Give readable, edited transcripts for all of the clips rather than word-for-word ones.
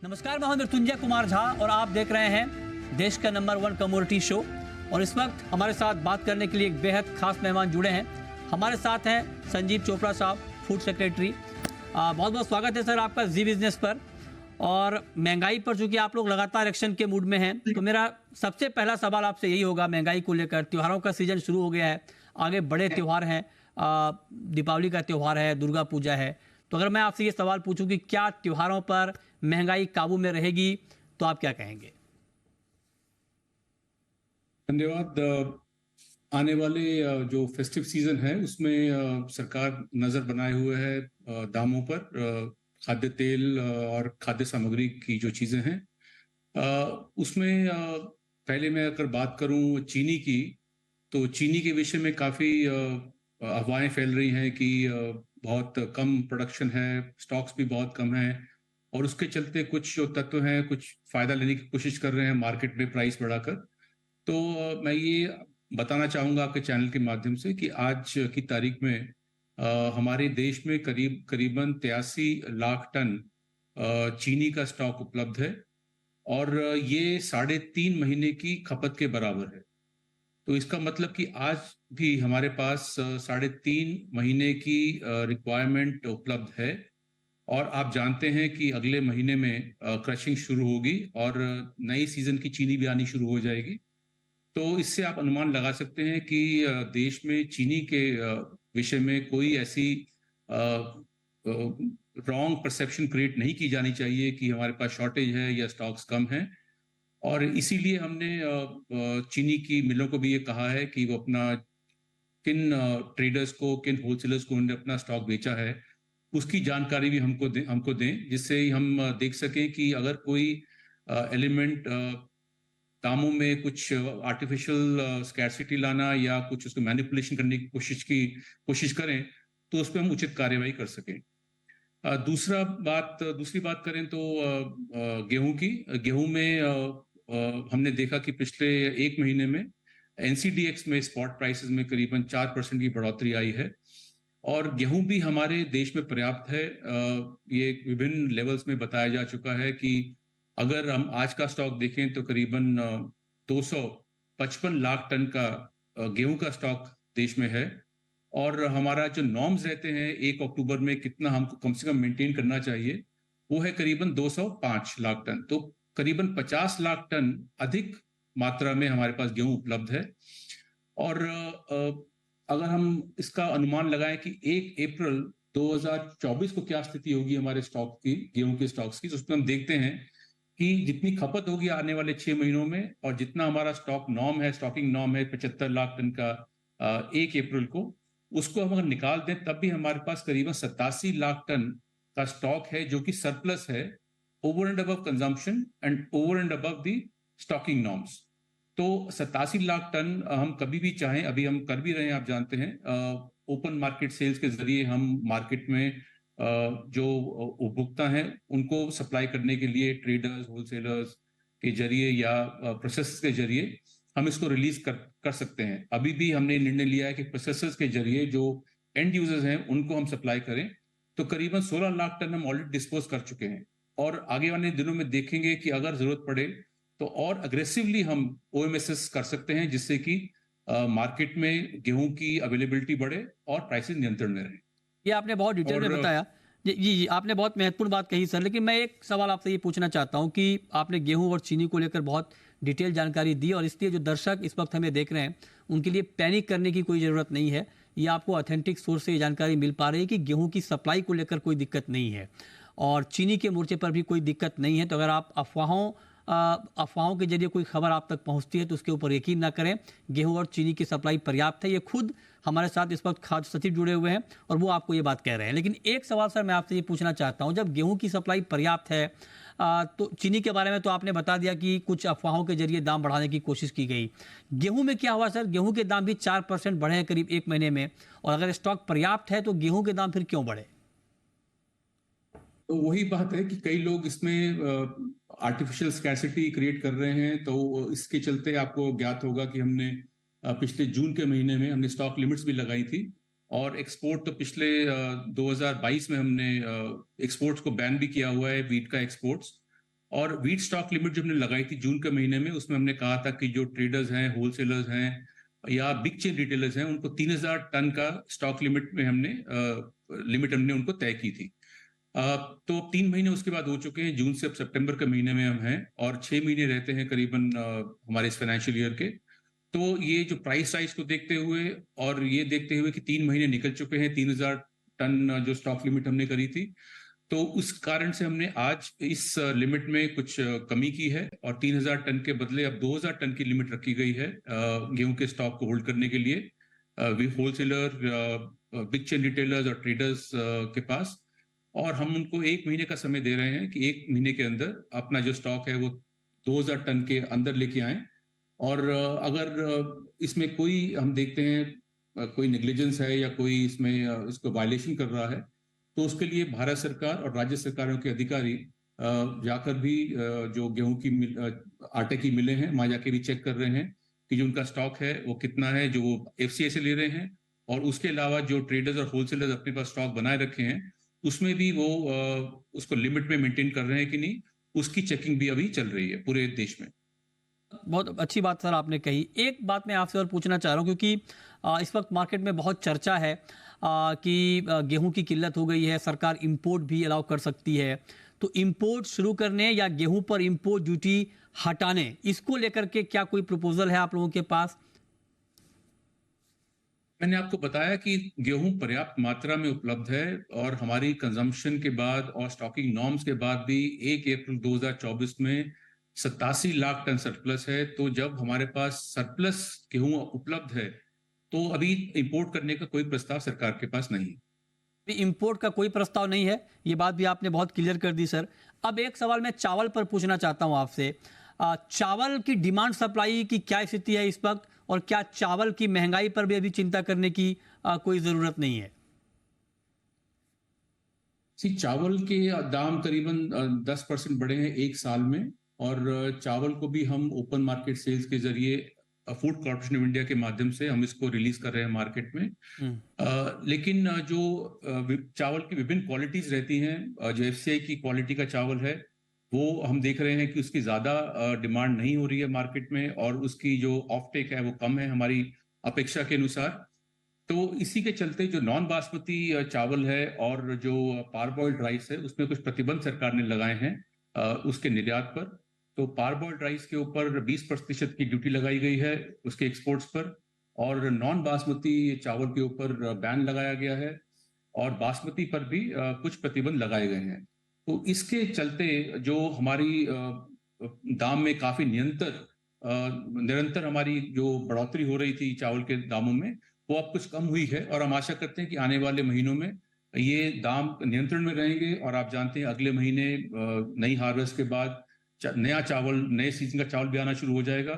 नमस्कार, मैं हूं मृत्युंजय कुमार झा और आप देख रहे हैं देश का नंबर 1 कमोडिटी शो। और इस वक्त हमारे साथ बात करने के लिए एक बेहद खास मेहमान जुड़े हैं। हमारे साथ हैं संजीव चोपड़ा साहब, फूड सेक्रेटरी। बहुत बहुत स्वागत है सर आपका जी बिजनेस पर। और महंगाई पर चूंकि आप लोग लगातार एक्शन के मूड में हैं, तो मेरा सबसे पहला सवाल आपसे यही होगा, महंगाई को लेकर। त्योहारों का सीजन शुरू हो गया है, आगे बड़े त्यौहार हैं, दीपावली का त्यौहार है, दुर्गा पूजा है। तो अगर मैं आपसे ये सवाल पूछूं कि क्या त्योहारों पर महंगाई काबू में रहेगी, तो आप क्या कहेंगे? धन्यवाद। आने वाले जो फेस्टिव सीजन है उसमें सरकार नजर बनाए हुए है दामों पर। खाद्य तेल और खाद्य सामग्री की जो चीजें हैं उसमें पहले मैं अगर बात करूं चीनी की, तो चीनी के विषय में काफी अफवाहें फैल रही हैं कि बहुत कम प्रोडक्शन है, स्टॉक्स भी बहुत कम है, और उसके चलते कुछ जो तत्व हैं कुछ फायदा लेने की कोशिश कर रहे हैं मार्केट में प्राइस बढ़ाकर। तो मैं ये बताना चाहूँगा आपके चैनल के माध्यम से कि आज की तारीख में हमारे देश में करीबन 83 लाख टन चीनी का स्टॉक उपलब्ध है, और ये 3.5 महीने की खपत के बराबर है। तो इसका मतलब कि आज भी हमारे पास 3.5 महीने की रिक्वायरमेंट उपलब्ध है। और आप जानते हैं कि अगले महीने में क्रशिंग शुरू होगी और नई सीजन की चीनी भी आनी शुरू हो जाएगी। तो इससे आप अनुमान लगा सकते हैं कि देश में चीनी के विषय में कोई ऐसी रॉन्ग परसेप्शन क्रिएट नहीं की जानी चाहिए कि हमारे पास शॉर्टेज है या स्टॉक्स कम हैं। और इसीलिए हमने चीनी की मिलों को भी ये कहा है कि वो अपना किन ट्रेडर्स को, किन होलसेलर्स को उन्होंने अपना स्टॉक बेचा है, उसकी जानकारी भी हमको दें, जिससे हम देख सकें कि अगर कोई एलिमेंट दामों में कुछ आर्टिफिशियल स्कैरसिटी लाना या कुछ उसको मैनिपुलेशन करने की कोशिश करें, तो उस पर हम उचित कार्यवाही कर सकें। दूसरी बात करें तो गेहूं में हमने देखा कि पिछले 1 महीने में एनसीडीएक्स में स्पॉट प्राइसेस में करीबन 4% की बढ़ोतरी आई है, और गेहूं भी हमारे देश में पर्याप्त है। ये विभिन्न लेवल्स में बताया जा चुका है कि अगर हम आज का स्टॉक देखें तो करीबन 255 लाख टन का गेहूं का स्टॉक देश में है। और हमारा जो नॉर्म्स रहते हैं 1 अक्टूबर में कितना हमको कम से कम मेंटेन करना चाहिए, वो है करीबन 205 लाख टन। तो करीबन 50 लाख टन अधिक मात्रा में हमारे पास गेहूं उपलब्ध है। और अगर हम इसका अनुमान लगाएं कि 1 अप्रैल 2024 को क्या स्थिति होगी हमारे स्टॉक की, गेहूं के स्टॉक्स की, तो उसमें हम देखते हैं कि जितनी खपत होगी आने वाले 6 महीनों में, और जितना हमारा स्टॉकिंग नॉर्म है 75 लाख टन का 1 अप्रैल को, उसको हम अगर निकाल दें तब भी हमारे पास करीबन 87 लाख टन का स्टॉक है, जो कि सरप्लस है over and above consumption and over and above the stocking norms. तो 87 लाख टन हम कभी भी चाहें, अभी हम कर भी रहे हैं, आप जानते हैं, ओपन मार्केट सेल्स के जरिए हम मार्केट में जो उपभोक्ता हैं उनको सप्लाई करने के लिए ट्रेडर्स, होलसेलर्स के जरिए या प्रोसेस के जरिए हम इसको रिलीज कर सकते हैं। अभी भी हमने निर्णय लिया है कि प्रोसेसर्स के जरिए जो एंड यूजर्स हैं उनको हम सप्लाई करें। तो करीबन 16 लाख टन हम ऑलरेडी डिस्पोज कर चुके हैं, और आगे वाले दिनों में देखेंगे कि अगर जरूरत पड़े तो और अग्रेसिवली हम ओएमएसएस कर सकते हैं, जिससे कि मार्केट में गेहूं की अवेलेबिलिटी बढ़े और प्राइसेस नियंत्रण में रहे। ये आपने बहुत डिटेल में बताया। जी जी, आपने बहुत महत्वपूर्ण बात कही सर। लेकिन मैं एक सवाल आपसे ये पूछना चाहता हूँ कि आपने गेहूं और चीनी को लेकर बहुत डिटेल जानकारी दी, और इसलिए जो दर्शक इस वक्त हमें देख रहे हैं उनके लिए पैनिक करने की कोई ज़रूरत नहीं है। ये आपको ऑथेंटिक सोर्स से ये जानकारी मिल पा रही है कि गेहूं की सप्लाई को लेकर कोई दिक्कत नहीं है, और चीनी के मोर्चे पर भी कोई दिक्कत नहीं है। तो अगर आप अफवाहों के जरिए कोई खबर आप तक पहुंचती है तो उसके ऊपर यकीन ना करें। गेहूं और चीनी की सप्लाई पर्याप्त है। ये खुद हमारे साथ इस वक्त खाद्य सचिव जुड़े हुए हैं और वो आपको ये बात कह रहे हैं। लेकिन एक सवाल सर मैं आपसे ये पूछना चाहता हूं, जब गेहूं की सप्लाई पर्याप्त है, तो चीनी के बारे में तो आपने बता दिया कि कुछ अफवाहों के जरिए दाम बढ़ाने की कोशिश की गई। गेहूं में क्या हुआ सर? गेहूं के दाम भी 4% बढ़े हैं करीब 1 महीने में, और अगर स्टॉक पर्याप्त है तो गेहूं के दाम फिर क्यों बढ़े? तो वही बात है कि कई लोग इसमें आर्टिफिशियल स्कैरसिटी क्रिएट कर रहे हैं। तो इसके चलते आपको ज्ञात होगा कि हमने पिछले जून के महीने में हमने स्टॉक लिमिट्स भी लगाई थी, और एक्सपोर्ट तो पिछले 2022 में हमने एक्सपोर्ट्स को बैन भी किया हुआ है, वीट का एक्सपोर्ट्स। और व्हीट स्टॉक लिमिट जो हमने लगाई थी जून के महीने में, उसमें हमने कहा था कि जो ट्रेडर्स हैं, होलसेलर्स हैं या बिग चेन रिटेलर्स हैं, उनको 3,000 टन का स्टॉक लिमिट में हमने उनको तय की थी। तो 3 महीने उसके बाद हो चुके हैं, जून से अब सितंबर के महीने में हम हैं और 6 महीने रहते हैं करीबन हमारे इस फाइनेंशियल ईयर के। तो ये जो प्राइस राइज को देखते हुए और ये देखते हुए कि 3 महीने निकल चुके हैं, 3,000 टन जो स्टॉक लिमिट हमने करी थी, तो उस कारण से हमने आज इस लिमिट में कुछ कमी की है और 3,000 टन के बदले अब 2,000 टन की लिमिट रखी गई है गेहूं के स्टॉक को होल्ड करने के लिए होलसेलर, बिग चेन रिटेलर्स और ट्रेडर्स के पास। और हम उनको 1 महीने का समय दे रहे हैं कि 1 महीने के अंदर अपना जो स्टॉक है वो 2,000 टन के अंदर लेके आएं। और अगर इसमें कोई हम देखते हैं कोई नेग्लिजेंस है या कोई इसमें इसको वायलेशन कर रहा है, तो उसके लिए भारत सरकार और राज्य सरकारों के अधिकारी जाकर भी जो गेहूं की आटे की मिलें हैं, वहां जाके भी चेक कर रहे हैं कि जो उनका स्टॉक है वो कितना है जो वो एफसीआई से ले रहे हैं, और उसके अलावा जो ट्रेडर्स और होलसेलर्स अपने पास स्टॉक बनाए रखे हैं उसमें भी वो उसको लिमिट में मेंटेन कर रहे हैं कि नहीं, उसकी चेकिंग भी अभी चल रही है पूरे देश में। बहुत अच्छी बात सर आपने कही। एक बात मैं आपसे और पूछना चाह रहा हूँ, क्योंकि इस वक्त मार्केट में बहुत चर्चा है कि गेहूं की किल्लत हो गई है, सरकार इंपोर्ट भी अलाउ कर सकती है। तो इंपोर्ट शुरू करने या गेहूं पर इंपोर्ट ड्यूटी हटाने, इसको लेकर के क्या कोई प्रपोजल है आप लोगों के पास? मैंने आपको बताया कि गेहूं पर्याप्त मात्रा में उपलब्ध है और हमारी कंजम्पशन के बाद और स्टॉकिंग नॉर्म्स के बाद भी 1 अप्रैल 2024 में 87 लाख टन सरप्लस है। तो जब हमारे पास सरप्लस गेहूं उपलब्ध है तो अभी इंपोर्ट करने का कोई प्रस्ताव सरकार के पास नहीं। इंपोर्ट का कोई प्रस्ताव नहीं है, ये बात भी आपने बहुत क्लियर कर दी सर। अब एक सवाल मैं चावल पर पूछना चाहता हूं आपसे। चावल की डिमांड सप्लाई की क्या स्थिति है इस वक्त, और क्या चावल की महंगाई पर भी अभी चिंता करने की कोई जरूरत नहीं है? चावल के दाम करीबन 10% बढ़े हैं 1 साल में, और चावल को भी हम ओपन मार्केट सेल्स के जरिए फूड कॉर्पोरेशन ऑफ इंडिया के माध्यम से हम इसको रिलीज कर रहे हैं मार्केट में। लेकिन जो चावल की विभिन्न क्वालिटीज रहती हैं, जो एफसीआई की क्वालिटी का चावल है वो हम देख रहे हैं कि उसकी ज्यादा डिमांड नहीं हो रही है मार्केट में, और उसकी जो ऑफटेक है वो कम है हमारी अपेक्षा के अनुसार। तो इसी के चलते जो नॉन बासमती चावल है और जो पारबॉइल्ड राइस है उसमें कुछ प्रतिबंध सरकार ने लगाए हैं उसके निर्यात पर। तो पारबॉइल्ड राइस के ऊपर 20% की ड्यूटी लगाई गई है उसके एक्सपोर्ट्स पर, और नॉन बासमती चावल के ऊपर बैन लगाया गया है, और बासमती पर भी कुछ प्रतिबंध लगाए गए हैं। तो इसके चलते जो हमारी दाम में काफी निरंतर हमारी जो बढ़ोतरी हो रही थी चावल के दामों में, वो अब कुछ कम हुई है, और हम आशा करते हैं कि आने वाले महीनों में ये दाम नियंत्रण में रहेंगे। और आप जानते हैं अगले महीने नई हार्वेस्ट के बाद नया चावल, नए सीजन का चावल भी आना शुरू हो जाएगा।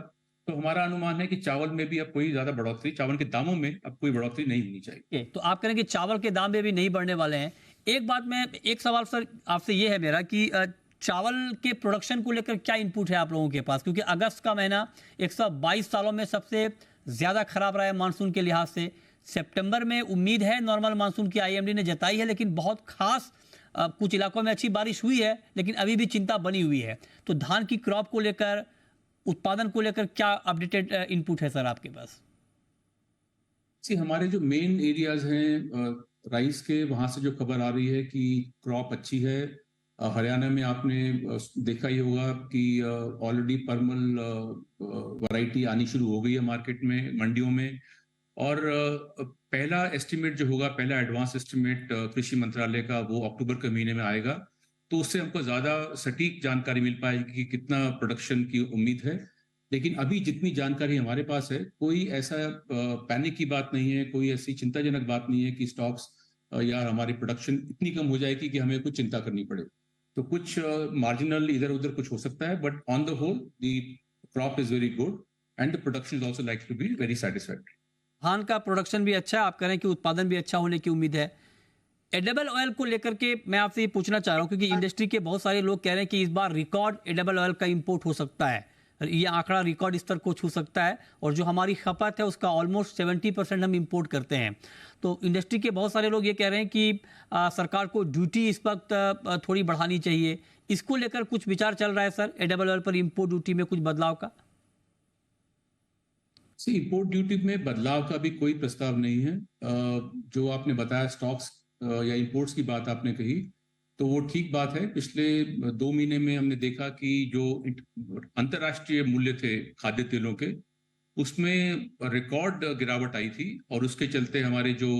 तो हमारा अनुमान है कि चावल में भी अब कोई ज्यादा बढ़ोतरी, चावल के दामों में अब कोई बढ़ोतरी नहीं होनी चाहिए। तो आप कह रहे हैं कि चावल के दाम में भी नहीं बढ़ने वाले हैं। एक सवाल सर आपसे ये है मेरा कि चावल के प्रोडक्शन को लेकर क्या इनपुट है आप लोगों के पास, क्योंकि अगस्त का महीना 122 सालों में सबसे ज्यादा खराब रहा है मानसून के लिहाज से। सितंबर में उम्मीद है नॉर्मल मानसून की, आईएमडी ने जताई है, लेकिन बहुत खास कुछ इलाकों में अच्छी बारिश हुई है, लेकिन अभी भी चिंता बनी हुई है। तो धान की क्रॉप को लेकर, उत्पादन को लेकर क्या अपडेटेड इनपुट है सर आपके पास? हमारे जो मेन एरियाज हैं राइस के, वहां से जो खबर आ रही है कि क्रॉप अच्छी है। हरियाणा में आपने देखा ही होगा कि ऑलरेडी परमल वैरायटी आनी शुरू हो गई है मार्केट में, मंडियों में। और पहला एस्टिमेट जो होगा, पहला एडवांस एस्टिमेट कृषि मंत्रालय का, वो अक्टूबर के महीने में आएगा। तो उससे हमको ज्यादा सटीक जानकारी मिल पाएगी कि कितना प्रोडक्शन की उम्मीद है। लेकिन अभी जितनी जानकारी हमारे पास है, कोई ऐसा पैनिक की बात नहीं है, कोई ऐसी चिंताजनक बात नहीं है कि स्टॉक्स या हमारी प्रोडक्शन इतनी कम हो जाएगी कि हमें कुछ चिंता करनी पड़े। तो कुछ मार्जिनल इधर उधर कुछ हो सकता है, but on the whole the crop is very good and the production is also like to be very satisfactory. धान का प्रोडक्शन भी अच्छा है, आप कह रहे हैं कि उत्पादन भी अच्छा होने की उम्मीद है। एडिबल ऑयल को लेकर के मैं आपसे ये पूछना चाह रहा हूं, क्योंकि इंडस्ट्री के बहुत सारे लोग कह रहे हैं कि इस बार रिकॉर्ड एडिबल ऑयल का इंपोर्ट हो सकता है, ये आंकड़ा रिकॉर्ड स्तर को छू सकता है, और जो हमारी खपत है उसका ऑलमोस्ट 70% हम इंपोर्ट करते हैं। तो इंडस्ट्री के बहुत सारे लोग ये कह रहे हैं कि सरकार को ड्यूटी इस वक्त थोड़ी बढ़ानी चाहिए। इसको लेकर कुछ विचार चल रहा है सर, एडिबल ऑयल पर इंपोर्ट ड्यूटी में कुछ बदलाव का? इंपोर्ट ड्यूटी में बदलाव का भी कोई प्रस्ताव नहीं है। जो आपने बताया स्टॉक्स या इंपोर्ट्स की बात आपने कही, तो वो ठीक बात है। पिछले 2 महीने में हमने देखा कि जो अंतर्राष्ट्रीय मूल्य थे खाद्य तेलों के, उसमें रिकॉर्ड गिरावट आई थी और उसके चलते हमारे जो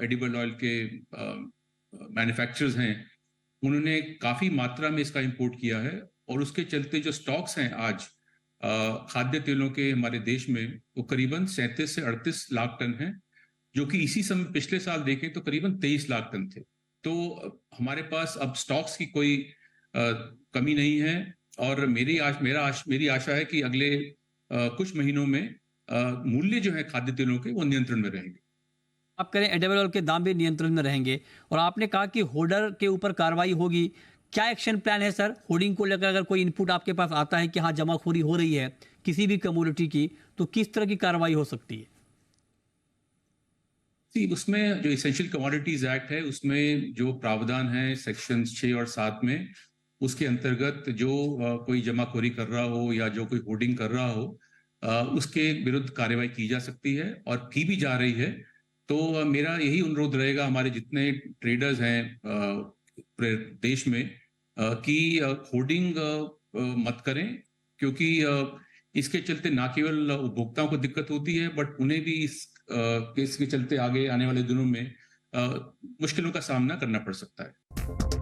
एडिबल ऑयल के मैन्युफैक्चरर्स हैं, उन्होंने काफी मात्रा में इसका इंपोर्ट किया है और उसके चलते जो स्टॉक्स हैं आज खाद्य तेलों के हमारे देश में, वो करीबन 37 से 38 लाख टन है, जो कि इसी समय पिछले साल देखें तो करीबन 23 लाख टन थे। तो हमारे पास अब स्टॉक्स की कोई कमी नहीं है और मेरी आशा है कि अगले कुछ महीनों में मूल्य जो है खाद्य तेलों के वो नियंत्रण में रहेंगे। आप करें एडिबल ऑयल के दाम भी नियंत्रण में रहेंगे, और आपने कहा कि होर्डर के ऊपर कार्रवाई होगी। क्या एक्शन प्लान है सर होर्डिंग को लेकर? अगर कोई इनपुट आपके पास आता है कि हाँ जमाखोरी हो रही है किसी भी कमोडिटी की, तो किस तरह की कार्रवाई हो सकती है? उसमें जो इसेंशियल कमोडिटीज एक्ट है, उसमें जो प्रावधान है सेक्शन 6 और 7 में, उसके अंतर्गत जो कोई जमाखोरी कर रहा हो या जो कोई होर्डिंग कर रहा हो, उसके विरुद्ध कार्रवाई की जा सकती है और की भी जा रही है। तो मेरा यही अनुरोध रहेगा हमारे जितने ट्रेडर्स हैं पूरे देश में, कि होर्डिंग मत करें, क्योंकि इसके चलते ना केवल उपभोक्ताओं को दिक्कत होती है, बट उन्हें भी इस केस के चलते आगे आने वाले दिनों में मुश्किलों का सामना करना पड़ सकता है।